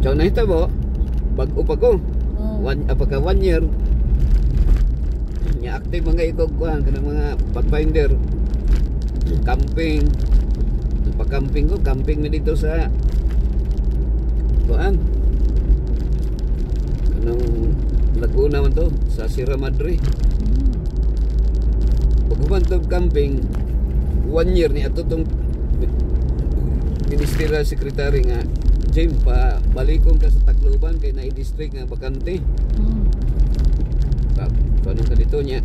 So nahitabo bag-o pa ko. Apaka 1 year nya active mga ikog kanang mga pathfinder camping. Pag-camping ko, camping na dito sa kuan kanang Laguna man to sa Sierra Madre. Pag-uban to camping 1 year ni ato tong ministerial secretary nga Jim pa balikon ka sa Tacloban kay na district nga bakante. Paano ka dito niya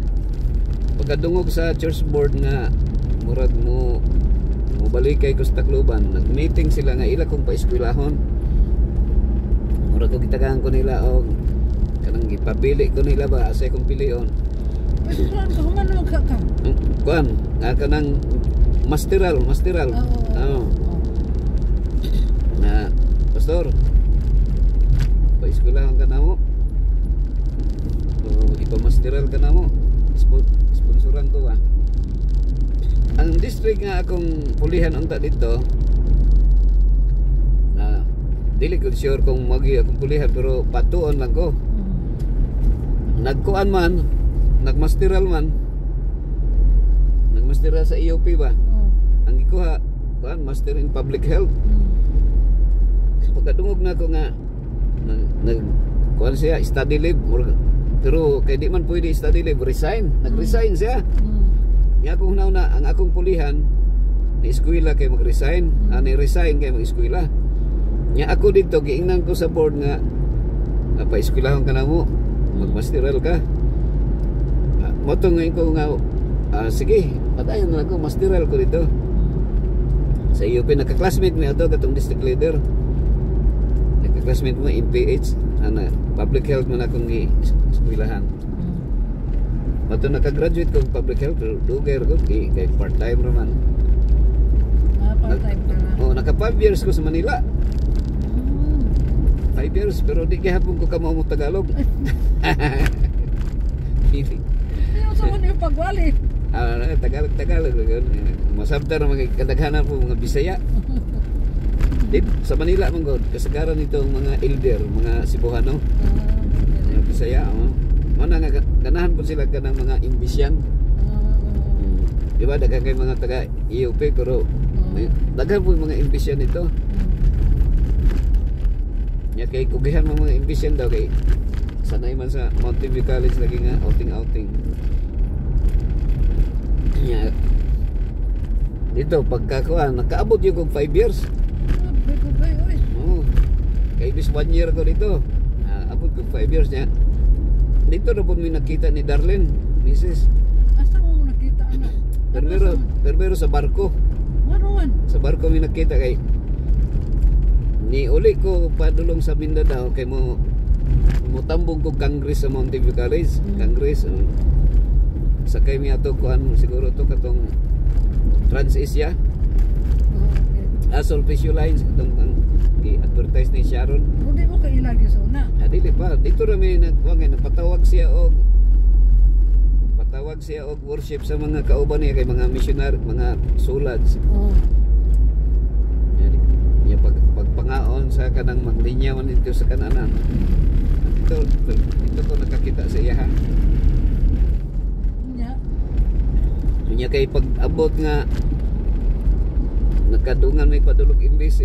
pagkadungog sa church board nga murag mo balik kay ko sa Tacloban, nag-meeting sila nga ila kung pa-eskwelahon. Murag ko gitagaan ko nila o kanang ipapili ko nila ba sa akong pilion. Kuan nga kanang masteral na pastor pa-eskwelahon ka na mo o ipa-masteral ka na mo, sponsoran ko ba. Ang district nga akong pulihan unta dito dili ko sure kung magi akong pulihan pero patuon lang ko. Nagkuan man, nagmasteral sa EOP ba. Ang ikuha kuan master in public health. Pagkadungog na ko nga nag kuan siya study leave pero kay di man pwede study leave, nag-resign siya. Nya kung na ang akong pulihan ni eskwela kay mag-resign, resign kay mag-eskwela. Nya ako dito giingnan ko sa board nga pa-eskwelahon ka na mo, magmasteral ka. Moto ngayon ko nga sige, patayon na ako masteral ko dito. Sa UP nagka-classmate mo ato katong district leader. Nagka-classmate mo MPH public health man akong eskwelahan. Mato naka-graduate ko public health pero duger ko kay part-time raman. Part-time ka na. Naka 5 years ko sa Manila. 5 years pero di gihapon ko ka mo Tagalog. Ano sa man yung pagwali? Tagalog masabta na mga kadaghanan po mga Bisaya. Sa Manila man god kasagaran nitong mga elder, mga Cebuano, mga Bisaya, mana nga ganahan po sila kanang mga imbisyan. Di ba daghan kay mga taga EOP pero daghan po mga imbisyan ito. Nya kay kugihan mga imbisyan daw kay sanay man sa Mountain View College lagi nga outing. Nya dito pagkakuan nakaabot yung kong 5 years. Kay bis 1 year ko dito. Abot ko 5 years niya. Dito na po may nakita ni Darlene, Mrs. Asa mo nakita anak? Pero sa barko. Maruan? Sa barko may nakita kay ni uli ko padulong sa Mindanao kay mo tambong ko Congress sa Mountain View College. Congress. Sakay mi ato kuan siguro to katong Trans-Asia. Sulpicio Lines itong i-advertise ni Sharon. Hindi mo kailagi sa una. Dili pa. Dito rami napatawag siya og worship sa mga kauban niya kay mga missionary, mga sulads. Yung pagpangaon sa kanang maglinyawan dito sa kananan. Dito ko nakakita sa iya. Nya kay pag-abot nga nagkadungan may padulog imbis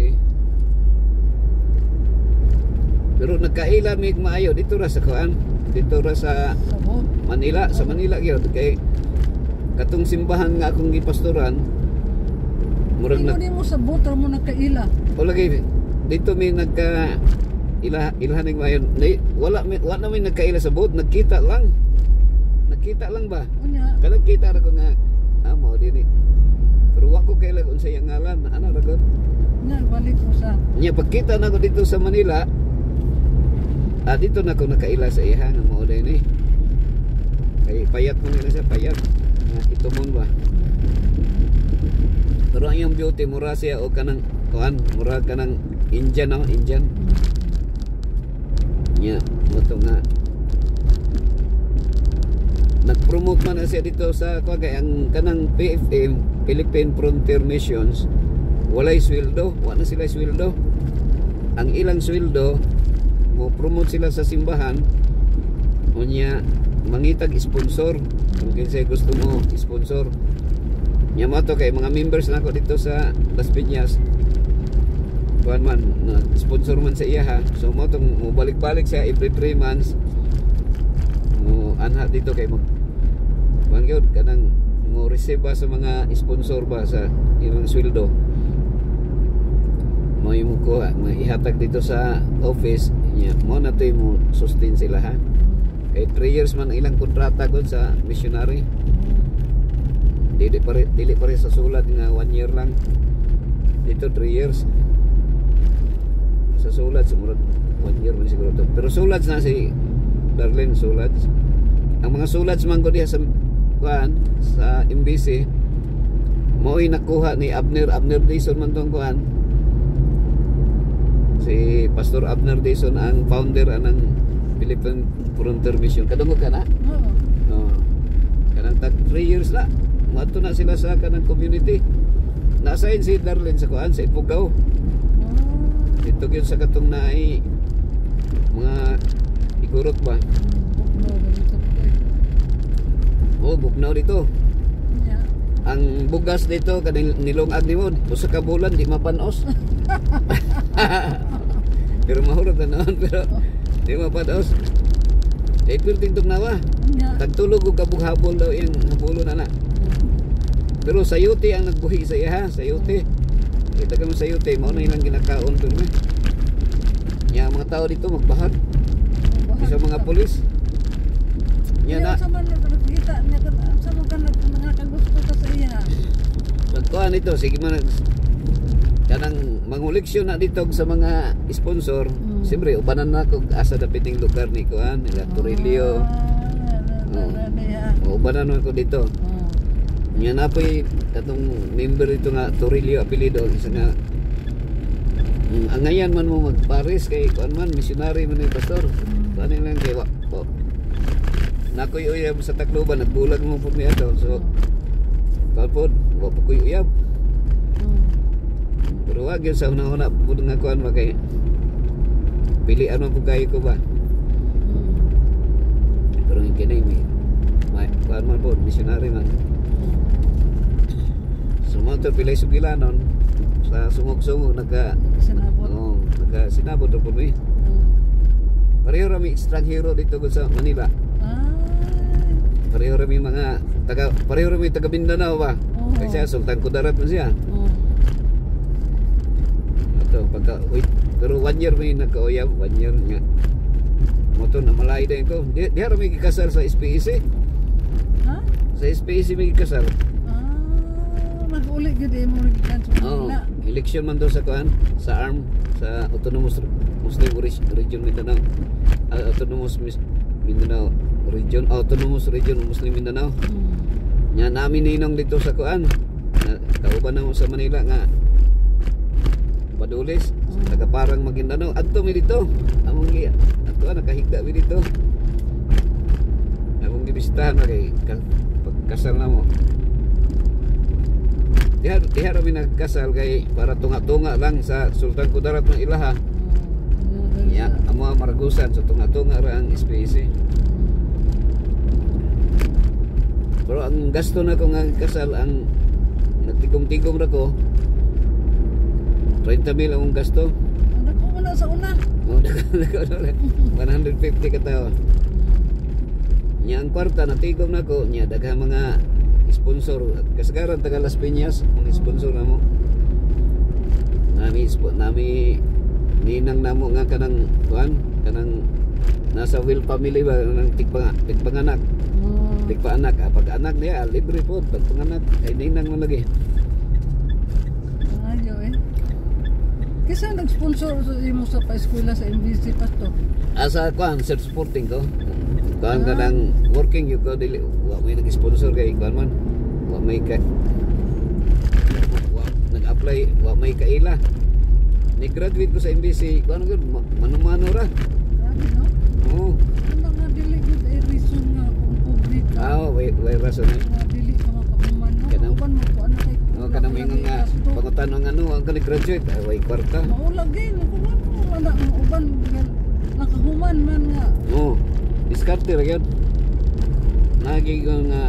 pero nagkaila mig maayo dito ra sa kuan, dito ra sa Manila, sa Manila gyud kay katong simbahan nga akong gipastoran murag na mo sa buta mo nagkaila o lagi dito may nagka ilahaning maayo wala may nagkaila sa boat, nakita lang ba kada kita ra ko nga amo dinhi pero wako kay lag unsay ngalan ana ra gud balik mo sa nya pagkita na ko dito sa Manila dito na ko nakaila sa iya nga mao dinhi kay payat mo nila siya payat ito mo ba pero ang yung beauty mura siya o kanang kuan mura kanang Indian Indian nya moto nga nag-promote man na siya dito sa kagay ang kanang PFM Philippine Frontier Missions walay sweldo, wala sila sweldo ang ilang sweldo mo promote sila sa simbahan unya mangitag sponsor kung kinsay gusto mo sponsor nya mo to kay mga members nako dito sa Las Piñas kuan man na sponsor man sa iya ha so mo tong mo balik-balik siya every 3 months mo anha dito kay mag kuan gyud kanang mo receive ba sa mga sponsor ba sa ilang sweldo mo imo ko ihatag dito sa office nya mo na to mo sustain sila ha kay 3 years man ilang kontrata gud sa missionary dili pare sa sulat nga 1 year lang dito 3 years sa sulat sumurad 1 year man siguro to pero sulat na si Darlene sulat ang mga sulat man ko diha sa kuan sa MBC mo'y nakuha ni Abner Dizon man tong kuan si Pastor Abner Dizon ang founder ng Philippine Frontier Mission kadungog ka na Oo. kanang tag 3 years na mato na sila sa kanang community nasayin si Darlene sa kuan sa Ipugaw dito gyud sa katong naay mga igurot ba buknaw dito Yeah. ang bugas dito kanang nilungag nimo usa ka bulan di mapanos pero mahurot na noon pero di mapanos pero tingtog nawa Yeah. tagtulog og kabughabol daw yung habulo na pero sayuti ang nagbuhi sa iya ha sayuti kita ka mo sayuti mao na ilang ginakaon to ni nya mga tao dito magbahag sa mga pulis nya na Sa man nakita niya sa man kan mga gusto ka sa iya. pagkuhan ito sige man kanang manguleksyon na dito sa mga sponsor siyempre ubanan na kung asa dapiting lugar ni kuan nila Torrillo ubanan na ko dito nya na po'y katong member ito nga Torrillo apelido isa nga angayan man mo magparis kay kuan man missionary man ni pastor kuan lang kay nakoy uyab sa Tacloban nagbulag mo pud mi ato so kapod wa pa koy uyab pero wag yun sa una-una pud nga kuan kay pilian mo pud kayo ko ba pero yung kinay mi kuan man pud missionary man sumonto pilay sugilanon sa sungog-sungog Sinabot. nagka-sinabot na pud mi pareho rami extranjero dito sa Manila pareho rami mga pareho rami taga Mindanao ba kasi Sultan Kudarat man siya ato pagka pero 1 year may nagkauyab 1 year nga moto na malay din ko di rami gikasal sa SPEC Ha? sa SPEC may gikasal Mag-uli gud mo gikan sa Manila. election man daw sa kuan sa ARM sa Autonomous Muslim Region Mindanao Autonomous Mindanao Region Autonomous Region Muslim Mindanao nya namin ninong dito sa kuan kauban na mo sa Manila nga Badulis taga Parang Maguindanao adto mi dito among gi adto nakahigda mi dito among gibisitahan kay pagkasal na mo diha rami nagkasal kay para tunga-tunga lang sa Sultan Kudarat ng ilaha nya amo maragusan sa tunga-tunga ra ang SPEC pero ang gasto na ko nga kasal ang nagtigom-tigom ra ko 30,000 ang gasto Nako mo na sa una. 150 ka tao nya ang kwarta natigom na ko nya daghang mga sponsor kasagaran taga Las Piñas mga sponsor namo nami ninang namo nga kanang kuan kanang nasa Will family ba nang tigpanganak tigpaanak pag anak niya libre po pag panganak ay ninang mo lagi Ayo Kisa nag-sponsor sa imo sa pa-eskwela sa MBC Pastor? asa kuan self-supporting ko kuan kanang working you ko dili wa may nag-sponsor kay kuan man wa may nag-apply wa may kaila ni graduate ko sa MBC kuan gyud mano-mano ra Grabe no? oo Ano nga dili gud ay reason nga kung public ka. way rason Nga dili ka makapaman no? Kanang- Uban mo ko ano kay kanang mga pangutan ng ano ang graduate ay way kwarta Mao lagi no kung ano man ang uban nakahuman man nga. diskarte ra gyud. Naging nga